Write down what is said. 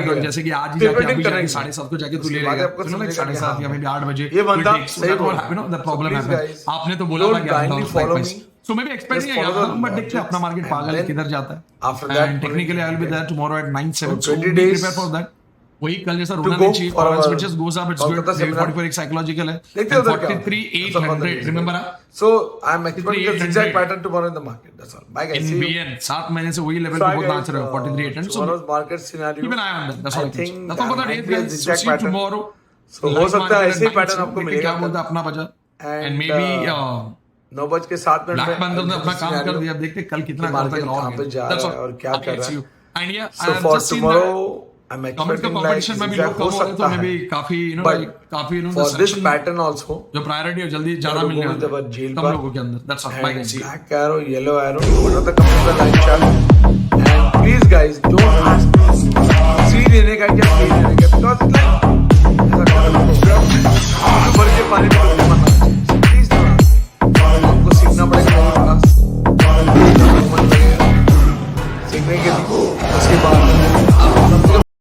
लगेगा। जैसे कि आज ही Paper जाके dip अभी जाके करेंगे। 7:30 को जाके तू ले उसके बाद लेगा, आपको you know, like समझेगा कि 7:30 हाँ, या maybe 8 बजे ये बंदा will take- so सही that बोल will रहा happen, you know, the है। problem So please happens. guys, आपने तो बोला था don't कि blindly bounce back follow price. me. So maybe expecting Just है follow यार, the but देखते हैं अपना मार्केट logics and पागल then किधर जाता है. after that, And technically I will be there tomorrow at 9:07. So So 20 be days, prepared for that. वही कल जैसा to रोना go नहीं चाहिए for और our switches goes up it's good Kolkata maybe seminar. 44 एक psychological है देखते हैं and उधर क्या होता है. 43,800 remember So I'm expecting a 3,800. zigzag pattern tomorrow in the market. That's all. Bye guys. See you. NBN 7 महीने से वही लेवल So पे I बहुत guys, नाच रहे हो 43,800 so tomorrow's market scenario. keep an eye on that that's all I I can say think that's all for there the might be a day zigzag see you pattern. tomorrow So हो सकता है ऐसे ही pattern आपको मिलेगा क्या बोलता है अपना बजा And, and maybe 9:07 ब्लैक में पैंथर ने अपना काम कर दिया अब देखते हैं कल कितना करता है कहाँ पे जा रहा है और क्या कर रहा है. and yeah I So have for just seen tomorrow that I'm comment का expecting like कंपटीशन में भी zigzag लोग हो कम हो रहे सकता तो मे बी है. काफी But काफी for this pattern also जो प्रायोरिटी है जल्दी ज्यादा लोगों मिल को गया जब जेल कम पर लोगों के अंदर that's all bye and guys see you black arrow, yellow arrow, what are the companies that like chart? And please guys don't ask